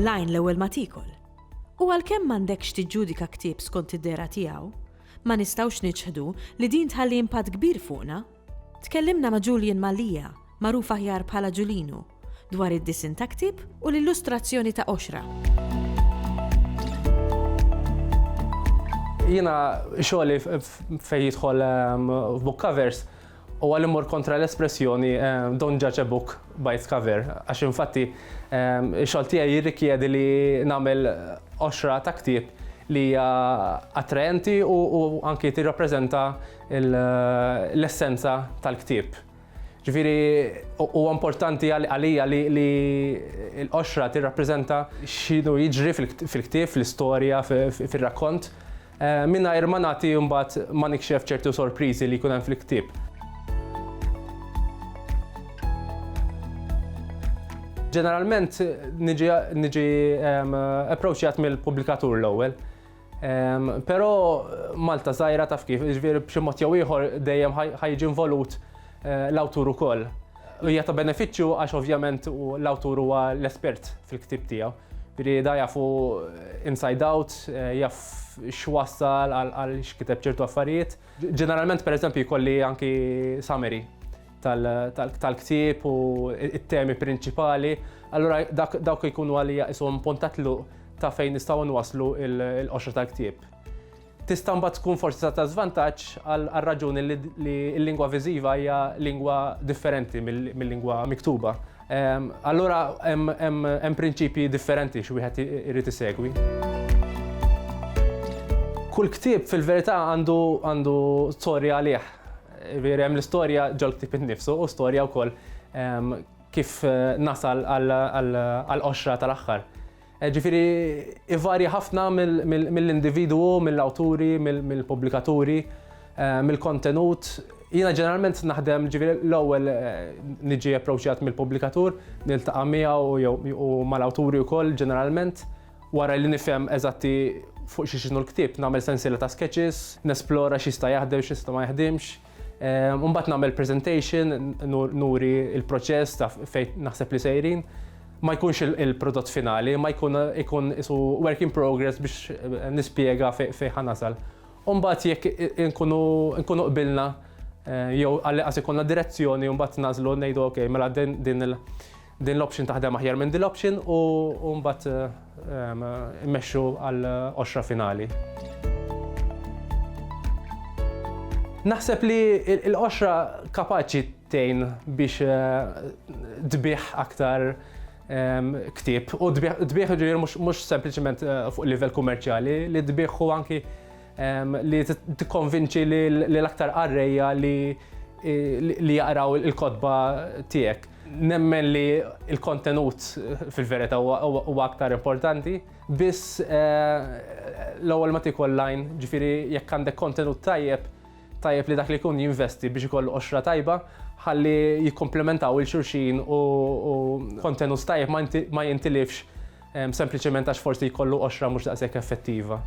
Lajn l-ewwel ma tikol. U għalkemm m'għandekx tiġġudika ktieb skont id-dera tiegħu, ma nistgħux niċħdu li din tħalli impatt kbir fuqna. Tkellimna ma' Julian Malija, magħruf aħjar bħala Giulino, dwar id-disin ta' ktieb u l-illustrazzjoni ta' oxra. Jiena xogħli fejn jidħol book covers u għal immur kontra l-espressjoni don't judge a book by its cover, għax infatti xogħol tiegħi jirrikjedi li nagħmel oxra ta' ktieb li hija attraenti u anke tirrappreżenta l-essenza tal-ktieb. Ġifieri huwa importanti għalija li l-oxra tirrappreżenta x'inhu jiġri fil-ktieb, fl-istorja, fir-rakkont, mingħajr ma nagħti mbagħad ma nikxef ċertu sorpriżi li jkun hemm fil-ktieb. Ġeneralment niġi approachjat mill-pubblikatur l-ewwel. Però Malta żgħira taf kif, jiġifieri b'xi mod jew ieħor dejjem ħajġi involut l-awtur ukoll. Hija ta' benefiċċju għax ovvjament l-awtur huwa l-espert fil-ktieb tiegħu. Jiġifieri da jafu inside out, jaf x'wassal għal x'kiteb ċertu affarijiet. Ġeneralment pereżempju jkolli anki summary tal-ktieb u it-temi prinċipali, allura dawk jkunu għalija ishom puntatlu ta' fejn nistgħu nwasslu l-qoxra tal-ktieb. Tista' mbagħad tkun forsi ta' żvantaġġ għal raġuni li l-lingwa viżiva hija lingwa differenti mill-lingwa miktuba. Allura hemm prinċipji differenti x'wieħed irid isegwi. Kull ktieb fil-verità għandu storja għalih. Hemm l-istorja ġol ktieb innifsu u storja wkoll kif nasal għall-qoxra tal-aħħar. Ġifieri ivarja ħafna mill-individwu, mill-awturi, mill-pubblikaturi, mill-kontenut. Jiena ġeneralment naħdem ġifieri l-ewwel niġi approachjat mill-pubblikatur, niltaqa' miegħu u mal-awturi wkoll ġeneralment, wara li nifhem eżatti fuq x'inhu l-ktieb, nagħmel sensiela ta' sketches, nesplora x'jista' jaħdem, x'jista' ma jaħdimx. Mbagħad nagħmel presentation, nuri il-proċess ta' fejn naħseb li sejrin. Ma jkunx il-prodott finali, ma jkun isu work in progress biex nispjega fejn ħanasal. Mbagħad jekk inkunu qbilna jew għalqas ikollna direzzjoni u mbagħad nażlu ngħidu okej, mela din l-option taħdem aħjar minn din l-option u mbagħad immexxu għal oxra finali. Naħseb li l-qoxra kapaċi tgħin biex tbieħ aktar ktieb u tbieħ ġifieri mhux sempliċement fuq livell kummerċjali, li tbieħu anki li tikkonvinċi l-aktar qarrejja li jaqraw il-kotba tiegħek. Nemmen li l-kontenut fil-verità huwa aktar importanti, biss l-ewwel ma tikol line, ġifieri jekk għandek kontenut tajjeb li dak li jkun jinvesti biex ikollu qoxra tajba, ħalli jikkomplementaw il-xulxin u kontenut tajjeb ma jintilifx sempliċement għax forsi jkollu qoxra mhux daqshekk effettiva.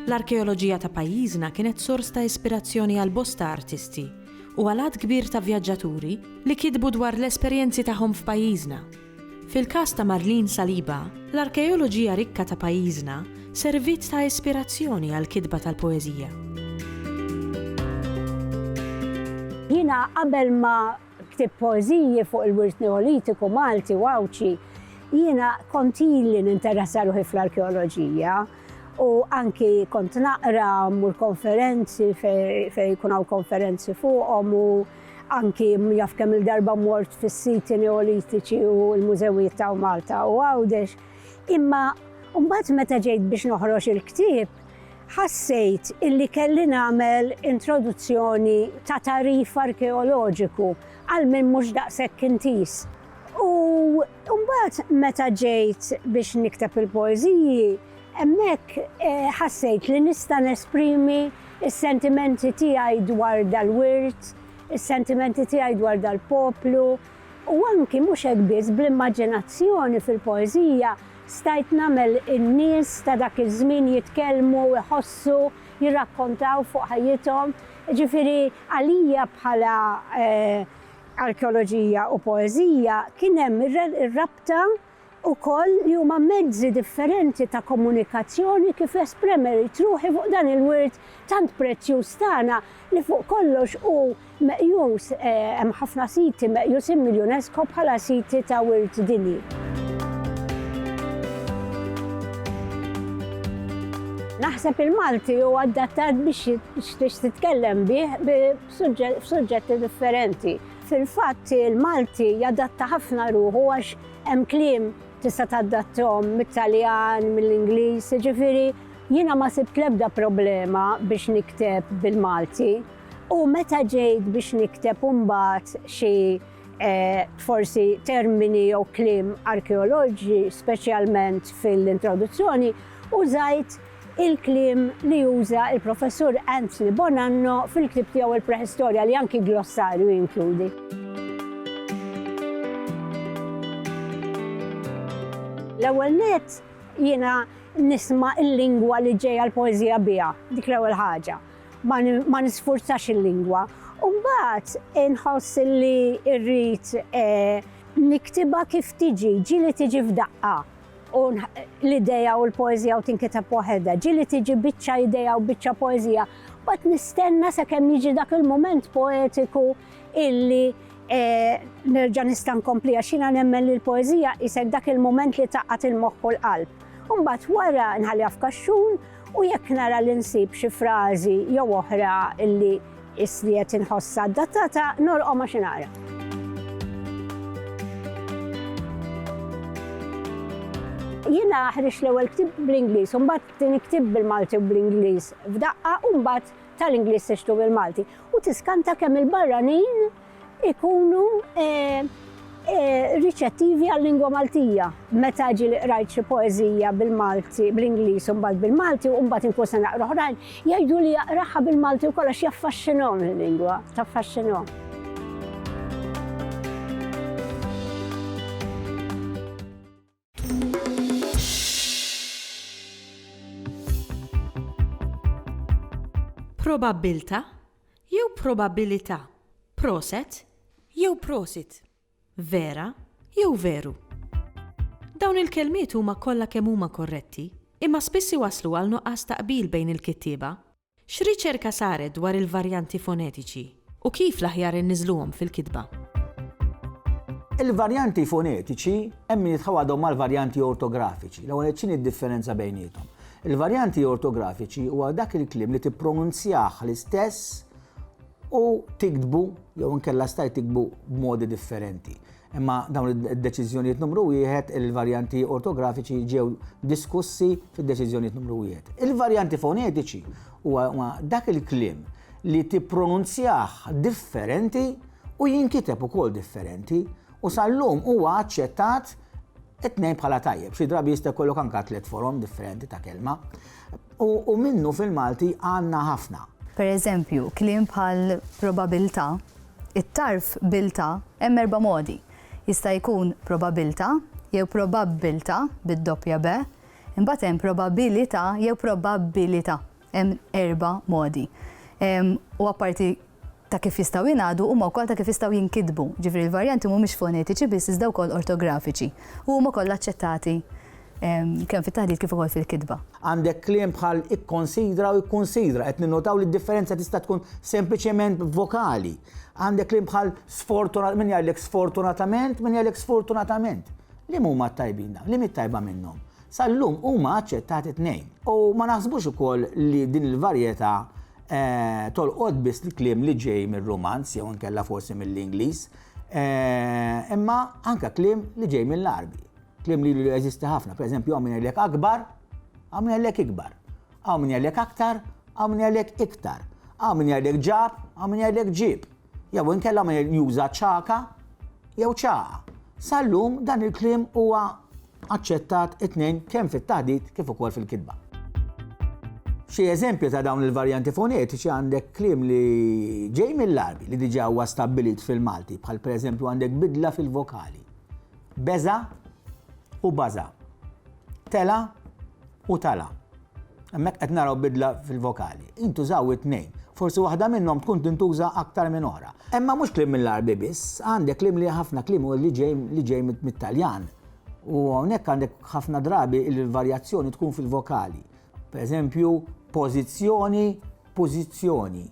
L-arkeoloġija ta' pajjiżna kienet sors ta' ispirazzjoni għal bosta artisti u għal kbir ta' vjaġġaturi li kitbu dwar l-esperjenzi tagħhom f'pajjiżna. Fil-każ ta' Marlene Saliba, l-arkeoloġija rikka ta' pajjiżna servit ta' ispirazzjoni għal kitba tal-poeżija. Jiena qabel ma ktib poeżiji fuq il-wirt neolitiku Malti u Awċi, jiena kontili ninteressa ruħi fl-arkeoloġija. U anki kont naqra mur konferenzi fej kunaw konferenzi fuqhom u anki jaf kemm il-darba mort fis-siti neolitiċi u l-mużewijiet ta' Malta u Għawdex. Imma mbagħad meta ġejt biex noħroġ il-ktieb, ħassejt illi kelli nagħmel introduzzjoni ta' tarif arkeoloġiku għal min mhux daqshekk intis. U mbagħad meta ġejt biex nikteb il-poeżiji, hemmhekk ħassejt li nista' nesprimi is-sentimenti tiegħi dwar dal-wirt, is-sentimenti tiegħi dwar dal-poplu, u anki mhux hekk biss bl-immaġinazzjoni fil-poeżija stajt nagħmel in-nies ta' dak iż-żmien jitkellmu, iħossu, jirrakkontaw fuq ħajjithom. Ġifieri għalija bħala arkeoloġija u poeżija kien hemm ir-rabta wkoll li huma mezzi differenti ta' komunikazzjoni kif esprimerit ruħi fuq dan il-wirt tant prezzjuż tagħna li fuq kollox hu meqjus hemm ħafna siti meqjusin mill-UNESCO bħala siti ta' wirt dinji. Naħseb il-Malti huwa adattat biex titkellem bih b'suġġetti differenti. Fil-fatt il-Malti jadatta ħafna ruħu għax hemm kliem tista' tadattom mit-Taljan, mill-Ingliż, ġifieri jiena ma sibt l-ebda problema biex nikteb bil-Malti. U meta ġejt biex nikteb imbagħad xi forsi termini jew kliem arkeoloġi, speċjalment fil-introduzzjoni, użajt il-kliem li juża il-professur Anthony Bonanno fil-ktib tiegħu il-Prehistorja li anki glossarju jinkludi. L-ewwel nett jiena nisma' il-lingwa li ġejja l-poeżija biha, dik l-ewwel ħaġa. Ma nisfurzax il-lingwa. U mbagħad inħoss li rrid niktibha kif tiġi, ġieli tiġi f'daqqa. U l-ideja u l-poezija u tinkitab waħedha, ġieli tiġi biċċa ideja u biċċa poezija, bat nistenna sakemm jiġi dak il-moment poetiku illi nerġa' nista' nkompli għax jiena nemmen li l-poezija isek dak il-moment li taqqat il-moħħ u l-qalb. U mbagħad wara nħalliha f'kaxxun u jekk nara li nsib xi frażi jew oħra illi isli qed inħossha adattata norqom għax nara. Jiena ħrix l-ewwel ktib bl-Ingliż, u mbagħad niktib bil-Malti u bl-Ingliż f'daqqa u mbagħad tal-Ingliż tixtu bil-Malti. U tiskanta kemm il-barranin ikunu riċettivi għal-lingwa Maltija. Meta ġieli qrajt xi poeżija bil-Malti, bl-Ingliż u mbagħad bil-Malti u mbagħad inkun se naqra oħrajn, jgħidu li jaqraħa bil-Malti wkoll għax jaffaxxinhom il-lingwa, taffaxxinhom. Probabbilta jew probabilità, proset jew prosit, vera jew veru. Dawn il-kelmiet huma kollha kemm huma korretti, imma spiss waslu għal nuqqas taqbil bejn il-kittieba. X'riċerka saret dwar il-varjanti fonetiċi u kif l-aħjar inniżluhom fil-kitba? Il-varjanti fonetiċi hemm min jitħawadhom mal-varjanti ortografiċi. L-ewwel x'inhi d-differenza bejniethom? Il-varjanti ortografiċi huwa dak il-kliem li tippronunzjah l-istess u tikdbu jew inkella staj tikbu b'modi differenti. Imma dawn id-deċiżjonijiet numru wieħed il-varjanti ortografiċi ġew diskussi fid-deċiżjonijiet numru wieħed. Il-varjanti fonetiċi huwa dak il-kliem li tippronunzjah differenti u jinkiteb ukoll differenti u sal-lum huwa aċċettat it-tnejn bħala tajjeb. Xi drabi jista' jkollok anke tliet forom differenti ta' kelma. U minnu fil-Malti għandna ħafna. Per eżempju, kliem bħal probabilità, it-tarf bilta hemm 4 modi. Jista' jkun probabilità jew probabbiltà bid-doppja B, imbagħad hemm probabilità jew probabbilità. Hemm 4 modi. U apparti ta' kif jistgħu jingħadu huma wkoll ta' kif jistgħu jinkitbu. Ġifieri l-varjanti mhumiex fonetiċi biss iżda wkoll ortografiċi. U huma kollha aċċettati kemm fit-taħdid kif ukoll fil-kitba. Għandek kliem bħal ikkonsidra u ikkonsidra, qed ninnotaw li d-differenza tista' tkun sempliċement vokali. Għandek kliem bħal min jgħidlek sfortunatament, min jgħidlek sfortunatament. Li huma tajbin dawn, li mit-tajba minnhom. Sal-lum huma aċċettati tnejn. U ma naħsbux ukoll li din il-varjetà tolqod biss l-kliem li ġej mir-Rumanz jew inkella forsi mill-Ingliż, imma anke kliem li ġej mill-Arbi. Kliem li jeżisti ħafna, pereżempju hawn min jgħidlek akbar, hawn min jgħidlek ikbar. Hawn min jgħidlek aktar, hawn min jgħidlek iktar. Hawn min jgħidlek ġab, hawn min jgħidlek ġib. Jew inkella min juża ċaka jew ċaqa. Sal-lum dan il-kliem huwa aċċettat it-tnejn kemm fit-taħdid kif ukoll fil-kitba. Xi eżempju ta' dawn il-varjanti fonetiċi għandek kliem li ġej mill-Arbi li diġà huwa stabbilit fil-Malti, bħal pereżempju għandek bidla fil-vokali. Beża u baża. Tela u tala. Hemmhekk qed naraw bidla fil-vokali. Intużaw it-tnejn. Forsi waħda minnhom tkun tintuża aktar minn oħra. Imma mhux kliem mill-Arbi biss, għandek kliem li ħafna kliem li ġej mit-Taljan. U hawnhekk għandek ħafna drabi il-varjazzjoni tkun fil-vokali. Per eżempju, pożizzjoni, pożizzjoni.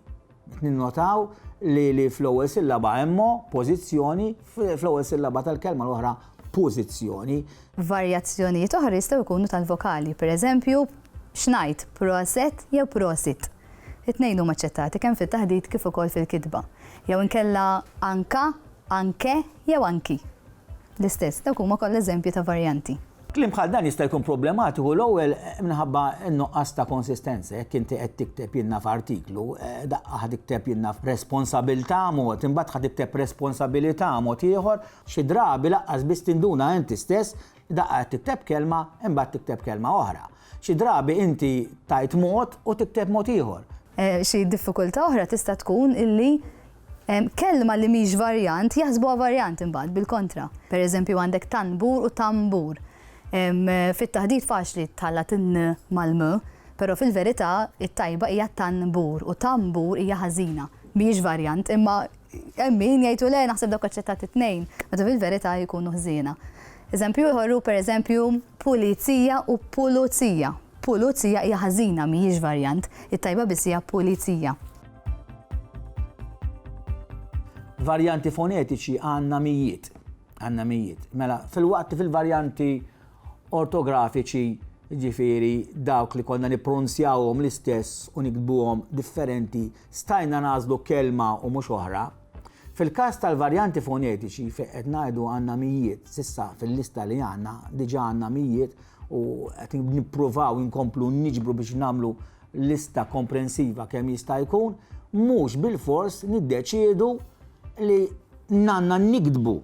Ninnotaw li fl-ewwel sillaba hemmo pożizzjoni, fl-ewwel sillaba tal-kelma l-oħra pożizzjoni. Varjazzjonijiet oħra jistgħu jkunu tal-vokali, pereżempju xnajt, proset jew prosit. It-tnejn huma aċċettati kemm fit-taħdid kif ukoll fil-kitba. Jew inkella anka, anke jew anki. L-istess, dawk huma kollha eżempju ta' varjanti. Kliem bħal dan jista' jkun problematiku l-ewwel minħabba n-nuqqas ta' konsistenza. Jekk inti qed tikteb jiena f'artiklu, daqqa ħad tikteb jiena f'responsabilità mod, imbagħad ħad tikteb responsabilità mod ieħor, xi drabi laqqas biss tinduna inti stess daqqa tikteb kelma imbagħad tikteb kelma oħra. Xi drabi inti tajt mod u tikteb mod ieħor. Xi diffikultà oħra tista' tkun illi kelma li mhix varjant jaħsbuha varjant imbagħad bil-kontra. Pereżempju għandek tanbur u tambur. Fit-taħdid faċli tħallat in mal-m, però fil-verità it-tajba hija tanbur u tambur hija ħażina. Mhijiex varjant, imma min jgħidu le naħseb dawk aċċettat it-tnejn, meta fil-verità jkunu ħżiena. Eżempju ieħor pereżempju pulizija u pulizija. Pulizija hija ħażina mhijiex varjant, it-tajba biss hija pulizija. Varjanti fonetiċi għandna mijiet. Mela, fil-waqt fil-varjanti ortografiċi, ġifieri dawk li konna nippronunzjawhom l-istess u nikdbuhom differenti, stajna nażlu kelma u mhux oħra. Fil-każ tal-varjanti fonetiċi fejn qed ngħidu għandna mijiet, sissa fil-lista li għandna diġà għandna mijiet u qed nippruvaw inkomplu niġbru biex nagħmlu lista komprensiva kemm jista' jkun, mhux bil-fors niddeċiedu li nanna nikdbu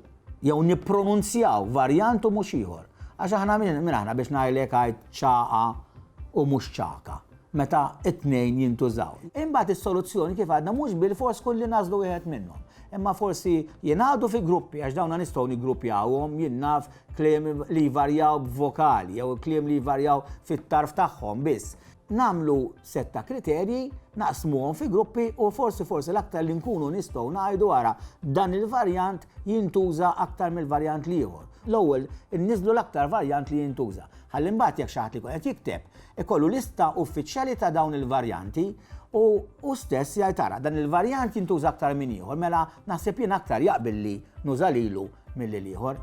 jew nippronunzjaw varjant u mhux ieħor. Għax aħna minn aħna biex ngħidlek għid ċaqa u mhux ċaka, meta t-tnejn jintużaw. Imbagħad is-soluzzjoni kif għadna mhux bil-fors kulli nażlu wieħed minnhom. Imma forsi jingħadu fi gruppi għax dawna nistgħu niggruppjawhom jien naf kliem li jvarjaw b'vokali jew kliem li jvarjaw fit-tarf tagħhom biss. Nagħmlu setta kriterji, naqsmuhom fi gruppi u forsi l-aktar li nkunu nistgħu ngħidu ara dan il-varjant jintuża aktar mill-varjant li ieħor. L-ewwel inniżlu l-aktar varjant li jintuża. Ħalli mbagħad jekk xi ħadd ikun qed jikteb ikollu lista uffiċjali ta' dawn il-varjanti u stess jgħid tara dan il-varjant jintuża aktar minn ieħor, mela naħseb jien aktar jaqbel li nuża lilu milli ieħor.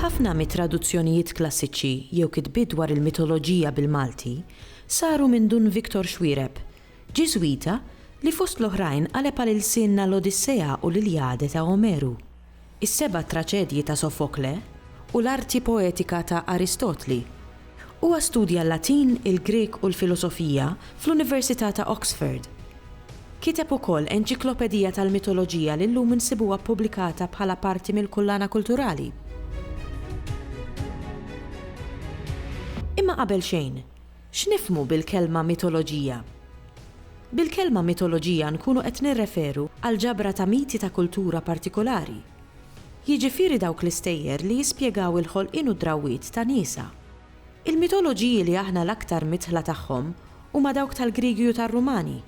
Ħafna mit-traduzzjonijiet klassiċi jew kitbiet dwar il-mitoloġija bil-Malti saru minn dun Viktor Xwireb, Ġiżwita li fost l-oħrajn qaleb għal-ilsinna l-Odissea u l-Iljade ta' Omeru, is-seba' traċedji ta' Sofokle u l-arti poetika ta' Aristotli. Huwa studja l-Latin, il-Grek u l-Filosofija fl-Università ta' Oxford. Kiteb ukoll enċiklopedija tal-mitoloġija li llum insibuha ppubblikata bħala parti mill-kullana kulturali. Imma qabel xejn, x'nifhmu bil-kelma mitoloġija? Bil-kelma mitoloġija nkunu qed nirreferu għal ġabra ta' miti ta' kultura partikolari. Jiġifieri dawk l-istejjer li jispjegaw il-ħolqien u d-drawwiet ta' niesa. Il-mitoloġiji li aħna l-aktar mitħla tagħhom huma dawk tal-Griegi u tar-Rumani.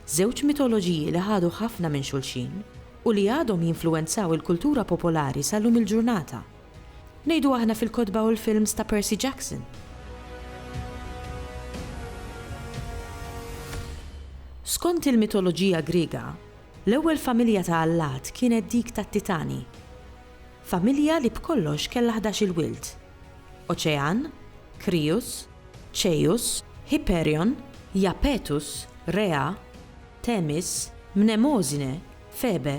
Żewġ mitoloġiji li ħadu ħafna minn xulxin u li għadhom jinfluwenzaw il-kultura popolari sal-lum il-ġurnata. Ngħidu aħna fil-kotba u l-films ta' Percy Jackson. Skont il-mitoloġija Griega, l-ewwel familja ta' Allat kienet dik tat-Titani. Familja li b'kollox kellha 11 wild. Oċean, Krius, Ċejus, Hyperion, Japetus, Rea, Temis, Mnemosine, Febe,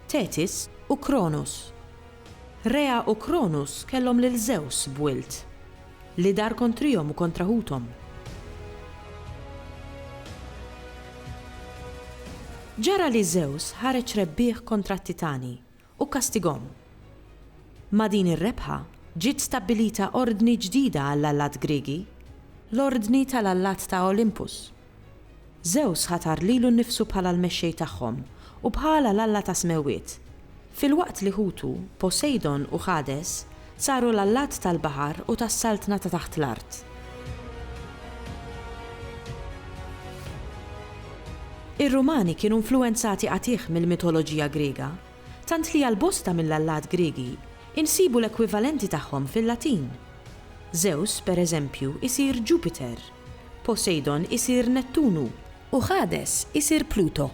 Tetis u Kronos. Rea u Kronos kellhom lil Zeus b'wild. li dar kontrihom u kontra ħuthom. Ġara li Zeus ħareġ rebbieħ kontra t-Titani u kastigom. Ma' din ir-rebħa ġiet stabbilita ordni ġdida għall-allat Griegi, l-ordni tal-allat ta' Olympus. Zeus ħatar lilu nnifsu bħala l-mexxej tagħhom u bħala l-alla ta' smewiet. Fil-waqt li ħutu, Poseidon u Hades saru l-allat tal-baħar u tas-saltna ta' taħt l-art. Ir-Rumani kienu influenzati qatih mill-mitoloġija Griega, tant li għal-bosta mill-allat Griegi insibu l-ekwivalenti tagħhom fil-Latin. Zeus, per eżempju, isir Jupiter, Poseidon isir Nettunu u Hades isir Pluto.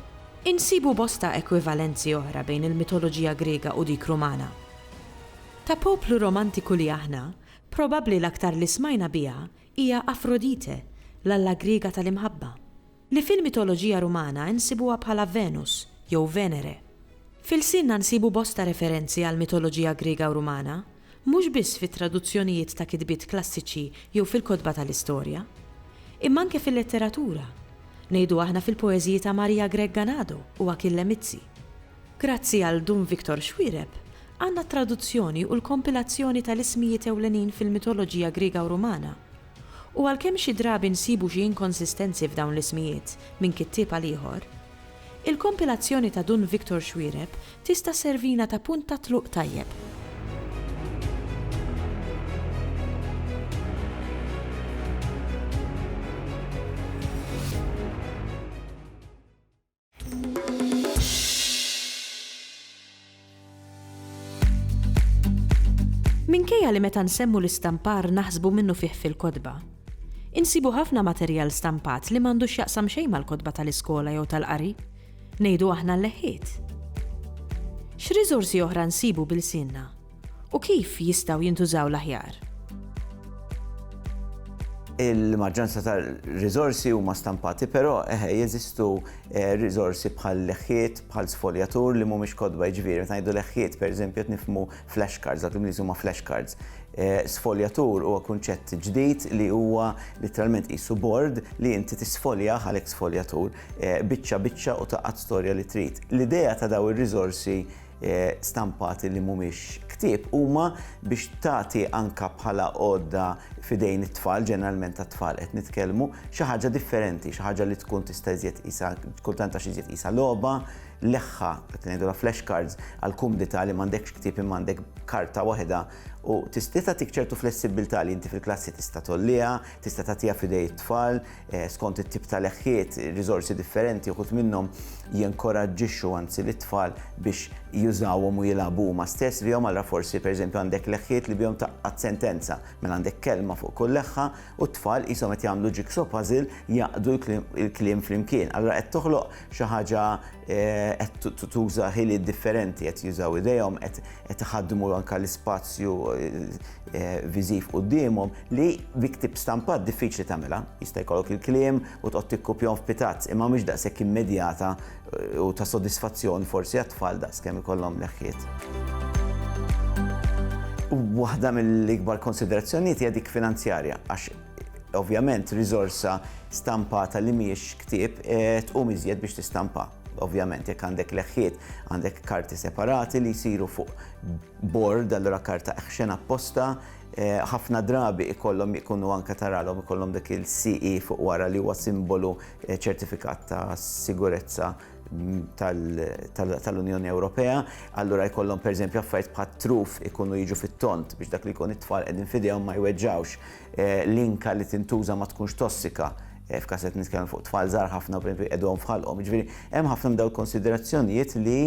Insibu bosta ekwivalenzi oħra bejn il-mitoloġija Griega u dik Rumana. Ta' poplu romantiku li aħna, probabbli l-aktar li smajna biha hija Afrodite, l-alla Griega tal-imħabba, li fil-mitoloġija Rumana insibuha bħala Venus jew Venere. Fil-sinna nsibu bosta referenzi għal mitoloġija Griega u Rumana, mhux biss fit-traduzzjonijiet ta' kitbiet klassiċi jew fil-kotba tal-istorja, imma anke fil-letteratura. Ngħidu aħna fil-poeżiji ta' Maria Gregganado u Achille Mizzi. Grazzi għal Dun Viktor Xwireb, għandna traduzzjoni u l-kompilazzjoni tal-ismijiet ewlenin fil-mitoloġija Griega u Rumana. U għalkemm xi drabi nsibu xi inkonsistenzi f'dawn l-ismijiet minn kittieb għal ieħor, il-kompilazzjoni ta' Dun Viktor Xwireb tista' servina ta' punt ta' tluq tajjeb. Minkejja li meta nsemmu l-istampar naħsbu minnu fih fil-kodba, insibu ħafna materjal stampat li m'għandux jaqsam xejn mal-kodba tal-iskola jew tal-qari, ngħidu aħna l-leħħiet. X'riżorsi oħra nsibu bil-sinna u kif jistgħu jintużaw l-aħjar? Il-maġġoranza tal-riżorsi huma stampati, però jeżistu riżorsi bħal leħħiet, bħal sfoljatur li mhumiex kodba, jiġifieri meta ngħidu leħħiet, pereżempju qed nifhmu flashcards, dak li huma flashcards. Sfoljatur huwa kunċett ġdid li huwa letteralment qisu board li inti tisfolja għalhekk sfoljatur biċċa biċċa u taqgħod storja li trid. L-idea ta' daw ir-riżorsi stampati li mhumiex ktieb huma biex tagħti anke bħala għodda f'idejn it-tfal, ġeneralment tat-tfal qed nitkellmu, xi ħaġa differenti, xi ħaġa li tkun tista' iżjed qisha kultant għax iżjed qisha logħba, leħħa, qed ngħidu flashcards għal kumdita li m'għandekx ktieb imma għandek karta waħda u tista' tagħtik ċertu flessibilità li inti fil-klassi tista' tolliha, tista' tagħtiha f'idej it-tfal, skont it-tip ta' leħħiet, riżorsi differenti uħud minnhom jinkoraġġixxu anzi lit-tfal biex jużawhom u jilagħbu huma stess bihom, allura forsi pereżempju għandek leħħiet li bihom taqqad sentenza, mela għandek kelma fuq kull leħħa u t-tfal qishom qed jagħmlu jigsaw puzzle jaqdu l-kliem flimkien. Allura qed toħloq xi ħaġa qed tuża ħiliet differenti, qed jużaw idejhom, qed iħaddmu anke l-ispazju viżiv qudiemhom li biktib stampat diffiċli tagħmilha. Jista' jkollok il-kliem u tqgħod tikkupjahom f'pitazz, imma mhux daqshekk immedjata u ta' sodisfazzjon forsi għat-tfal daqskemm ikollhom leħħiet. Waħda mill-ikbar konsiderazzjonijiet hija dik finanzjarja għax ovvjament riżorsa stampata li mhijiex ktieb tqum iżjed biex tistampa. Ovvjament jekk għandek leħħiet, għandek karti separati li jsiru fuq board, allura karta eħxen apposta, ħafna drabi ikollhom ikunu anke taralhom ikollhom dak il-CE fuq wara li huwa simbolu ċertifikat ta' sigurezza tal-Unjoni Ewropea, allura jkollhom pereżempju affarijiet bħat truf ikunu jiġu fit-tont biex dak li jkun it-tfal qegħdin f'idejhom ma jweġġawx, linka li tintuża ma tkunx tossika. F'każ qed nitkellem fuq tfal żgħar ħafna pereżempju qegħduhom fħalqhom, jiġifieri hemm ħafna minn dawn konsiderazzjonijiet li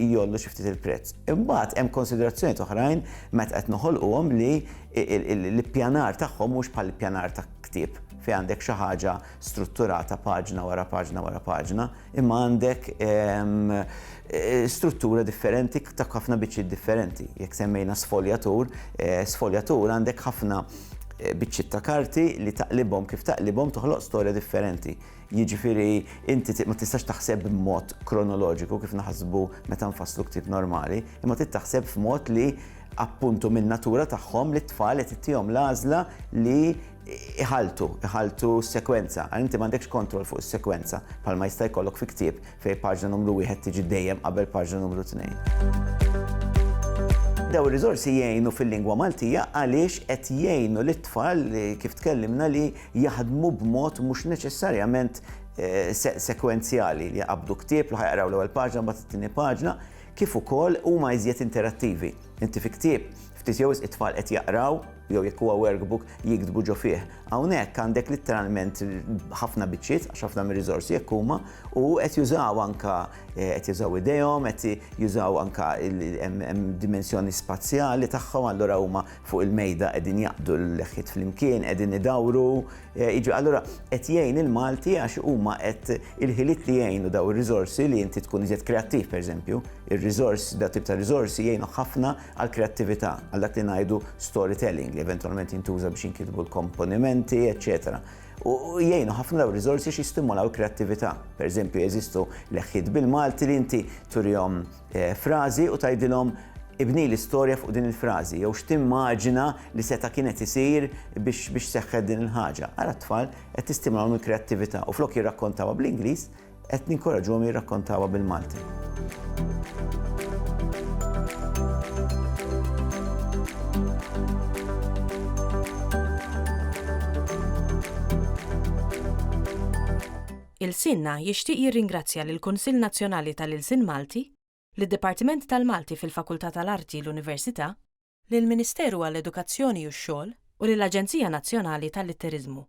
jollu xi ftit il-prezz. Imbagħad hemm konsiderazzjonijiet oħrajn meta qed noħolquhom li l-ippjanar tagħhom mhux bħal ippjanar ta' ktieb fejn għandek xi ħaġa strutturata paġna wara paġna wara paġna, imma għandek struttura differenti ta' ħafna biċċiet differenti. Jekk semmejna sfoljatur għandek ħafna biċċiet ta' karti li taqlibhom kif taqlibhom toħloq storja differenti. Jiġifieri inti ma tistax taħseb b'mod kronoloġiku kif naħsbu meta nfasslu ktieb normali, imma trid taħseb f'mod li appuntu minn natura tagħhom li t-tfal qed ittihom l-għażla li iħaltu s-sekwenza. Għal inti m'għandekx kontroll fuq is-sekwenza bħalma jista' jkollok fi ktieb fejn paġna numru 1 tiġi dejjem qabel paġna numru 2. Daw ir-riżorsi jgħinu fil-lingwa Maltija għaliex qed jgħinu lit-tfal kif tkellimna li jaħdmu b'mod mhux neċessarjament sekwenzjali li jaqbdu ktieb li ħajqraw l-ewwel paġna mbagħad it-tieni paġna kif ukoll huma iżjed interattivi. Inti fi ktieb ftit jew it-tfal qed jaqraw jew jekk huwa workbook jiktbu ġo fih. Hawnhekk għandek letteralment ħafna biċċiet għax ħafna mir-riżorsi jekk huma u qed jużaw anke qed jużaw idejhom, qed jużaw anke hemm dimensjoni spazjali tagħhom, allura huma fuq il-mejda qegħdin jaqbdu l-leħħiet flimkien, qegħdin idawru. Allura qed jgħin il-Malti għax huma qed il-ħiliet li jgħinu daw ir-riżorsi li inti tkun iżjed kreattiv pereżempju, ir-riżors daw tip ta' riżorsi jgħinu ħafna għall kreattività għal dak li ngħidu storytelling li eventualment jintuża biex jinkitbu l-komponimenti, eccetera. U jgħinu ħafna daw riżorsi xi jistimulaw kreattività. Pereżempju jeżistu leħħiet bil-Malti li inti turihom frażi u tgħidilhom ibni l-istorja fuq din il-frażi jew x'timmaġina li seta' kienet isir biex seħħet din il-ħaġa. Ara t-tfal qed tistimulawhom il-kreattività u flok jirrakkontawha bl-Ingliż qed ninkoraġġuhom jirrakkontawha bil-Malti. Il-Sinna jixtieq jirringrazzja lill-Kunsill Nazzjonali tal-Ilsien Malti, lid-Dipartiment tal-Malti fil-Fakultà tal-Arti l-Università, lill-Ministeru għall-Edukazzjoni u x-Xogħol u lill-Aġenzija Nazzjonali tal-Litteriżmu.